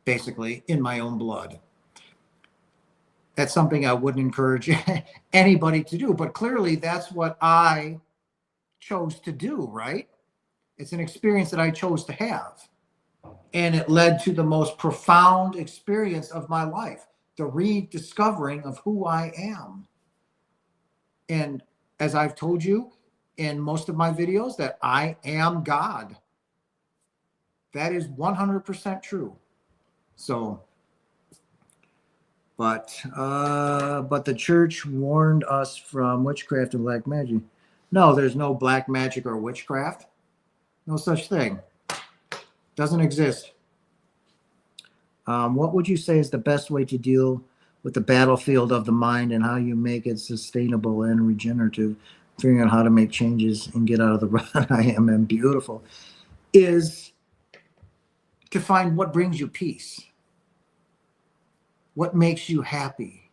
basically, in my own blood. That's something I wouldn't encourage anybody to do. But clearly, that's what I chose to do, right? It's an experience that I chose to have. And it led to the most profound experience of my life, the rediscovering of who I am. And as I've told you in most of my videos, that I am God. That is 100% true. So, but the church warned us from witchcraft and black magic. No, there's no black magic or witchcraft. No such thing. Doesn't exist. What would you say is the best way to deal with the battlefield of the mind and how you make it sustainable and regenerative? Figuring out how to make changes and get out of the rut I am and beautiful is to find what brings you peace. What makes you happy,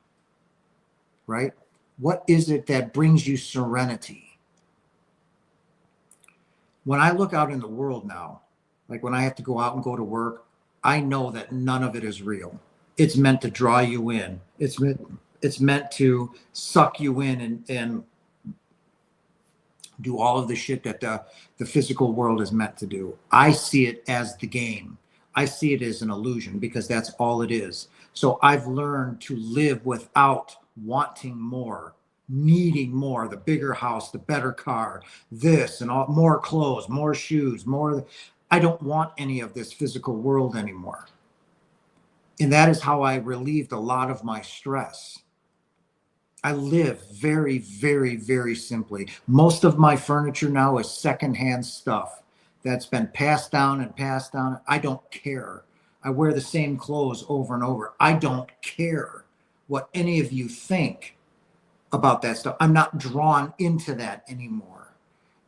right? What is it that brings you serenity? When I look out in the world now, like when I have to go out and go to work, I know that none of it is real. It's meant to draw you in. It's meant to suck you in and do all of the shit that the physical world is meant to do. I see it as the game. I see it as an illusion because that's all it is. So I've learned to live without wanting more, needing more, the bigger house, the better car, this and all, more clothes, more shoes, more. I don't want any of this physical world anymore. And that is how I relieved a lot of my stress. I live very, very, very simply. Most of my furniture now is secondhand stuff that's been passed down and passed down. I don't care. I wear the same clothes over and over. I don't care what any of you think about that stuff. I'm not drawn into that anymore.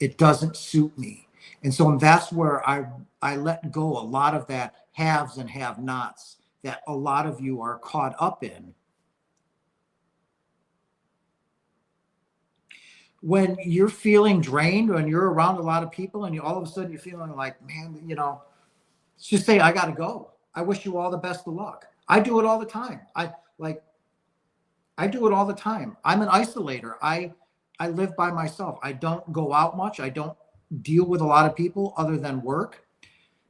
It doesn't suit me. And so that's where I let go a lot of that haves and have-nots that a lot of you are caught up in. When you're feeling drained, when you're around a lot of people and all of a sudden you're feeling like, man, just say, I got to go. I wish you all the best of luck. I do it all the time. I do it all the time. I'm an isolator. I live by myself. I don't go out much. I don't deal with a lot of people other than work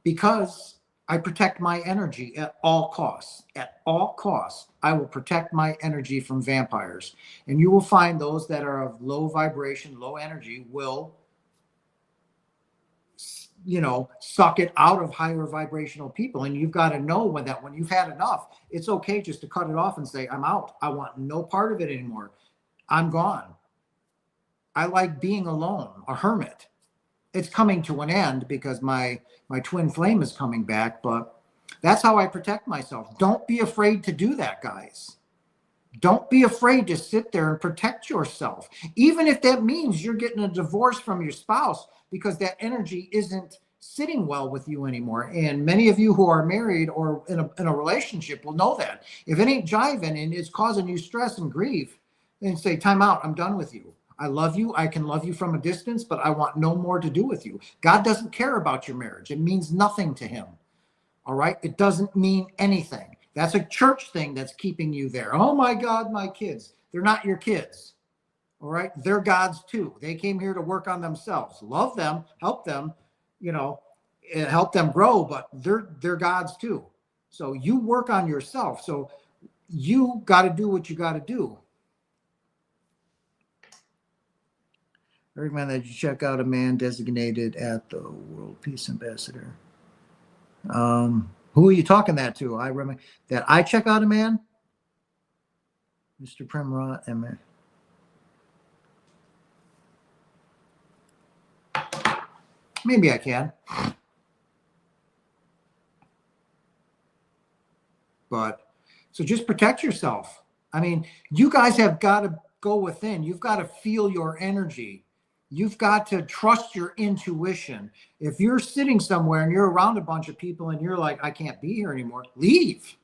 because I protect my energy at all costs. At all costs, I will protect my energy from vampires. And you will find those that are of low vibration, low energy will, suck it out of higher vibrational people. And you've got to know when you've had enough, it's okay just to cut it off and say, I'm out. I want no part of it anymore. I'm gone. I like being alone, a hermit. It's coming to an end because my twin flame is coming back, but that's how I protect myself. Don't be afraid to do that, guys. Don't be afraid to sit there and protect yourself, even if that means you're getting a divorce from your spouse because that energy isn't sitting well with you anymore. And many of you who are married or in a relationship will know that. If it ain't jiving and it's causing you stress and grief, then say, time out, I'm done with you. I love you. I can love you from a distance, but I want no more to do with you. God doesn't care about your marriage. It means nothing to him. All right? It doesn't mean anything. That's a church thing that's keeping you there. Oh my God, my kids. They're not your kids. All right? They're God's too. They came here to work on themselves. Love them, help them, help them grow, but they're God's too. So you work on yourself. So you got to do what you got to do. I recommend that you check out a man designated at the World Peace Ambassador. Who are you talking that to? I recommend that I check out a man, Mr. Primrod, and maybe I can, but so just protect yourself. I mean, you guys have got to go within. You've got to feel your energy. You've got to trust your intuition. If you're sitting somewhere and you're around a bunch of people and you're like, I can't be here anymore, leave.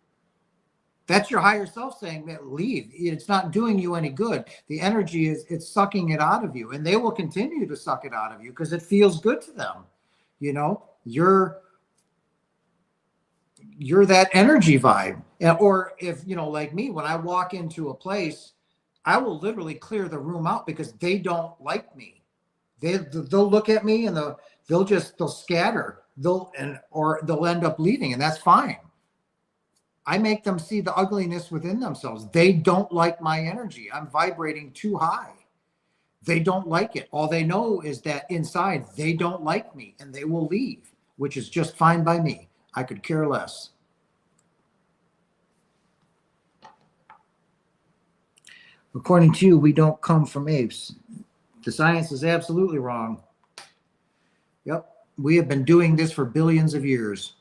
That's your higher self saying, man, leave. It's not doing you any good. The energy it's sucking it out of you, and they will continue to suck it out of you because it feels good to them. You know, you're that energy vibe. Or if, you know, like me, when I walk into a place, I will literally clear the room out because they don't like me. They'll look at me and they'll scatter. Or they'll end up leaving, and that's fine. I make them see the ugliness within themselves. They don't like my energy. I'm vibrating too high. They don't like it. All they know is that inside they don't like me, and they will leave, which is just fine by me. I could care less. According to you, we don't come from apes. The science is absolutely wrong. Yep. We have been doing this for billions of years.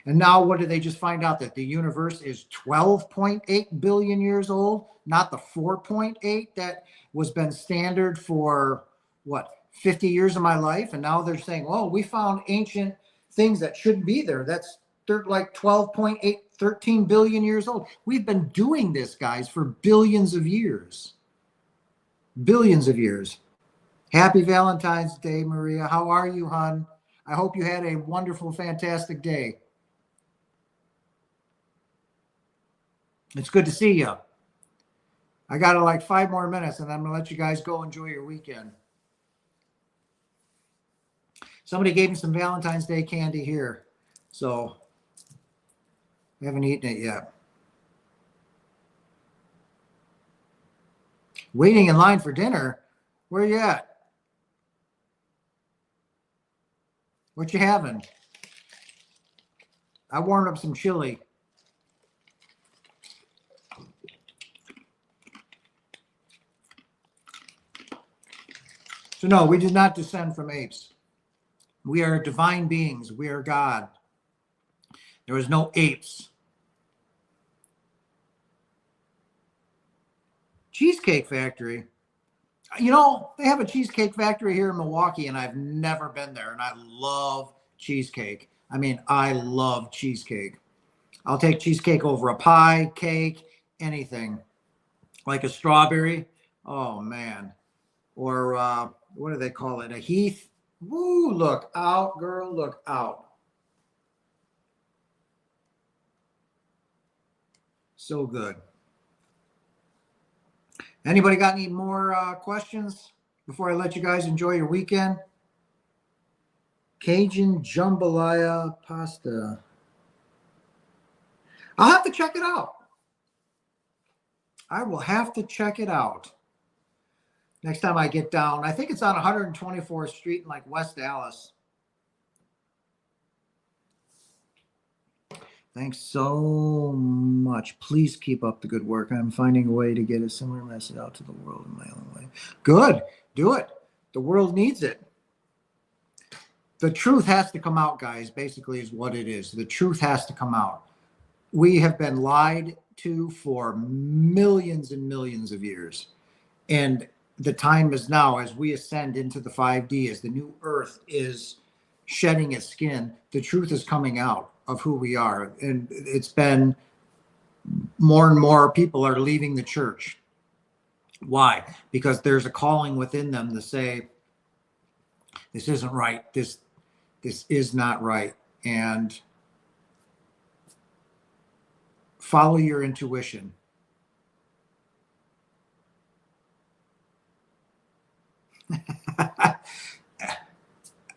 And now what did they just find out? That the universe is 12.8 billion years old, not the 4.8 that was been standard for, what, 50 years of my life? And now they're saying, well, we found ancient things that shouldn't be there. They're like 12.8, 13 billion years old. We've been doing this, guys, for billions of years. Billions of years. Happy Valentine's Day, Maria. How are you, hon? I hope you had a wonderful, fantastic day. It's good to see you. I got like 5 more minutes, and I'm going to let you guys go enjoy your weekend. Somebody gave me some Valentine's Day candy here, so I haven't eaten it yet. Waiting in line for dinner? Where you at? What you having? I warmed up some chili. So no, we did not descend from apes. We are divine beings. We are God. There was no apes. Cheesecake Factory. You know, they have a cheesecake factory here in Milwaukee, and I've never been there. And I love cheesecake. I mean, I love cheesecake. I'll take cheesecake over a pie, cake, anything. Like a strawberry. Oh, man. Or what do they call it? A Heath. Woo, look out, girl, look out. So good. Anybody got any more questions before I let you guys enjoy your weekend? Cajun jambalaya pasta. I'll have to check it out. I will have to check it out next time I get down. I think it's on 124th Street in like West Dallas. Thanks so much. Please keep up the good work. I'm finding a way to get a similar message out to the world in my own way. Good. Do it. The world needs it. The truth has to come out, guys, basically is what it is. The truth has to come out. We have been lied to for millions and millions of years. And the time is now, as we ascend into the 5D, as the new earth is shedding its skin, the truth is coming out of who we are. And it's been more and more people are leaving the church. Why? Because there's a calling within them to say, this isn't right. This is not right. And follow your intuition.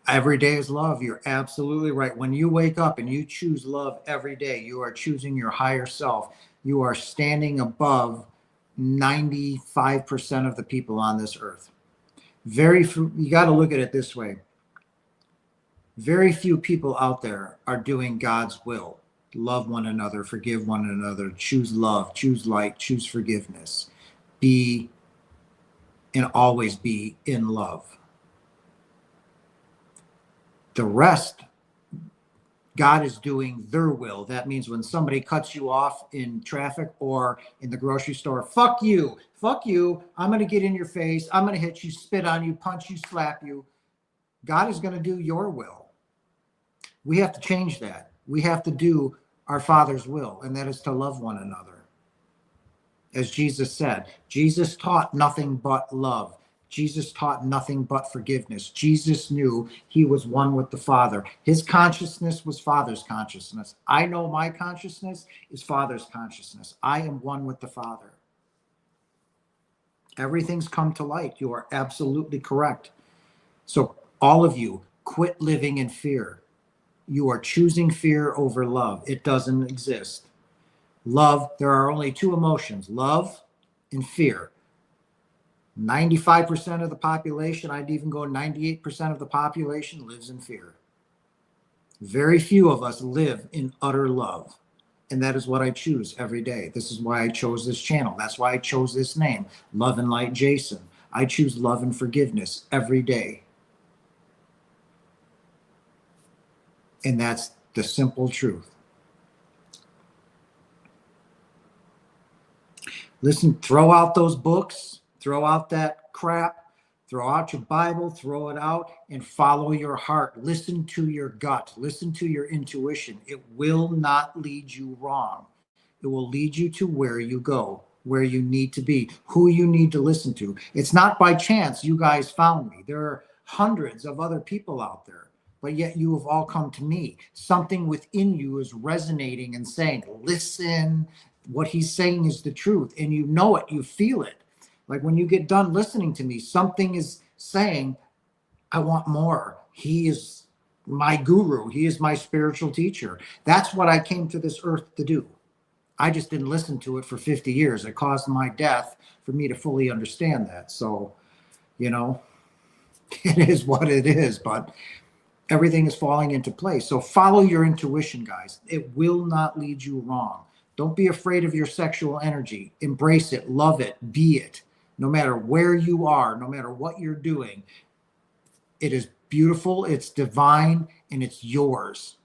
Every day is love. You're absolutely right. When you wake up and you choose love every day, you are choosing your higher self. You are standing above 95% of the people on this earth. You got to look at it this way. Very few people out there are doing God's will. Love one another, forgive one another, choose love, choose light, choose forgiveness. Be and always be in love. The rest God is doing their will. That means when somebody cuts you off in traffic or in the grocery store, fuck you, I'm going to get in your face, I'm going to hit you, spit on you, punch you, slap you. God is going to do your will. We have to change that. We have to do our Father's will, and that is to love one another. As Jesus said, Jesus taught nothing but love. Jesus taught nothing but forgiveness. Jesus knew he was one with the Father. His consciousness was Father's consciousness. I know my consciousness is Father's consciousness. I am one with the Father. Everything's come to light. You are absolutely correct. So all of you, quit living in fear. You are choosing fear over love. It doesn't exist. Love, there are only two emotions, love and fear. 95% of the population, I'd even go 98% of the population lives in fear. Very few of us live in utter love. And that is what I choose every day. This is why I chose this channel. That's why I chose this name, Love and Light Jason. I choose love and forgiveness every day. And that's the simple truth. Listen, throw out those books, throw out that crap, throw out your Bible, throw it out, and follow your heart. Listen to your gut, listen to your intuition. It will not lead you wrong. It will lead you to where you go, where you need to be, who you need to listen to. It's not by chance you guys found me. There are hundreds of other people out there, but yet you have all come to me. Something within you is resonating and saying, listen, what he's saying is the truth, and you know it, you feel it. Like when you get done listening to me, something is saying, I want more. He is my guru. He is my spiritual teacher. That's what I came to this earth to do. I just didn't listen to it for 50 years. It caused my death for me to fully understand that. So, you know, it is what it is, but everything is falling into place. So follow your intuition, guys. It will not lead you wrong. Don't be afraid of your sexual energy. Embrace it, love it, be it. No matter where you are, no matter what you're doing, it is beautiful, it's divine, and it's yours.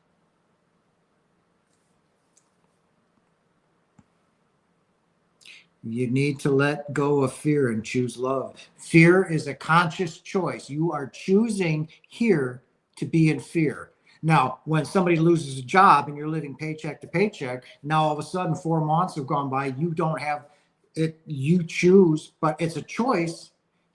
You need to let go of fear and choose love. Fear is a conscious choice. You are choosing here to be in fear. Now, when somebody loses a job and you're living paycheck to paycheck, now all of a sudden 4 months have gone by, you don't have it, you choose, but it's a choice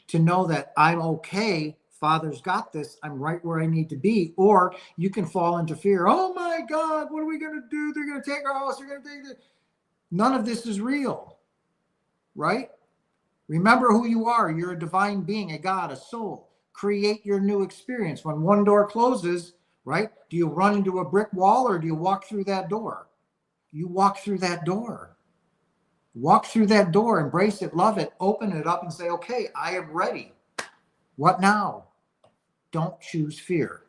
to know that I'm okay, Father's got this, I'm right where I need to be. Or you can fall into fear. Oh my God, what are we going to do? They're going to take our house, they're going to take it. None of this is real, right? Remember who you are. You're a divine being, a God, a soul. Create your new experience. When one door closes, right? Do you run into a brick wall or do you walk through that door? You walk through that door. Walk through that door, embrace it, love it, open it up and say, okay, I am ready. What now? Don't choose fear.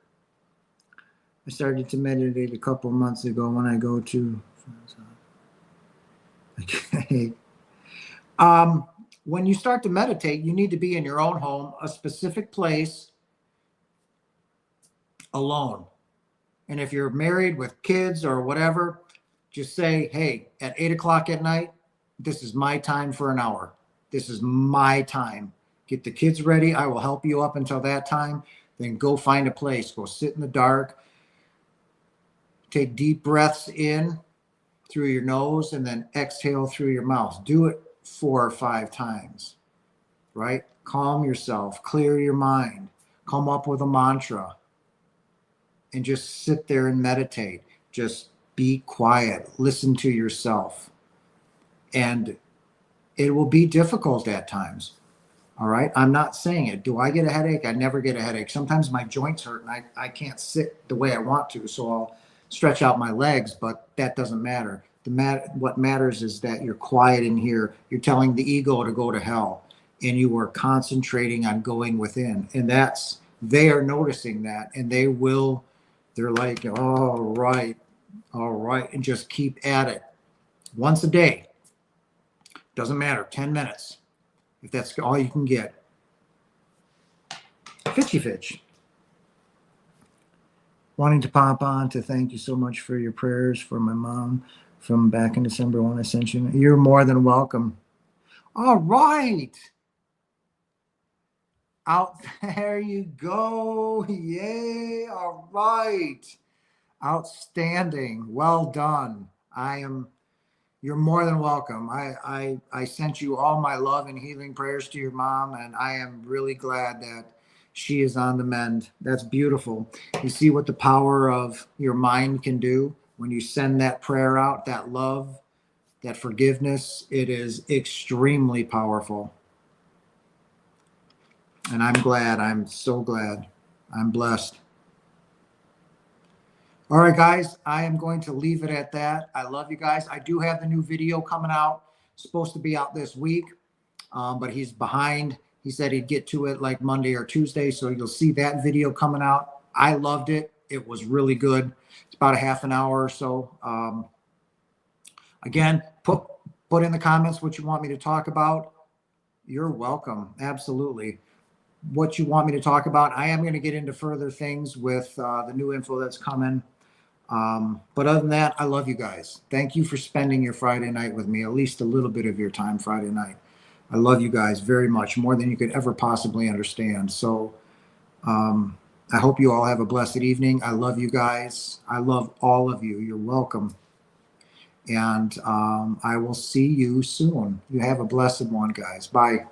I started to meditate a couple months ago when I go to... Okay. When you start to meditate, you need to be in your own home, a specific place, alone. And if you're married with kids or whatever, just say, hey, at 8 o'clock at night, this is my time for an hour. This is my time. Get the kids ready. I will help you up until that time. Then go find a place. Go sit in the dark. Take deep breaths in through your nose and then exhale through your mouth. Do it 4 or 5 times, right? Calm yourself, clear your mind, come up with a mantra, and just sit there and meditate. Just be quiet, listen to yourself. And it will be difficult at times, all right? I'm not saying it. Do I get a headache? I never get a headache. Sometimes my joints hurt and I can't sit the way I want to, so I'll stretch out my legs, but that doesn't matter. What matters is that you're quiet in here. You're telling the ego to go to hell, and you are concentrating on going within. And they are noticing that, and they're like, all right, and just keep at it. Once a day, doesn't matter, 10 minutes, if that's all you can get. Fitchy fitch. wanting to pop on to thank you so much for your prayers for my mom from back in December on Ascension. You're more than welcome. All right. Out there you go. Yay. All right. Outstanding. Well done. You're more than welcome. I sent you all my love and healing prayers to your mom, and I am really glad that she is on the mend. That's beautiful. You see what the power of your mind can do when you send that prayer out, that love, that forgiveness. It is extremely powerful. And I'm glad. I'm so glad. I'm blessed. All right, guys, I am going to leave it at that. I love you guys. I do have the new video coming out. It's supposed to be out this week, but he's behind. He said he'd get to it like Monday or Tuesday, so you'll see that video coming out. I loved it. It was really good. It's about a half an hour or so. Again, put in the comments what you want me to talk about. You're welcome. Absolutely. What you want me to talk about. I am going to get into further things with the new info that's coming. But other than that, I love you guys. Thank you for spending your Friday night with me, at least a little bit of your time Friday night. I love you guys very much, more than you could ever possibly understand. So I hope you all have a blessed evening. I love you guys. I love all of you. You're welcome. And I will see you soon. You have a blessed one, guys. Bye.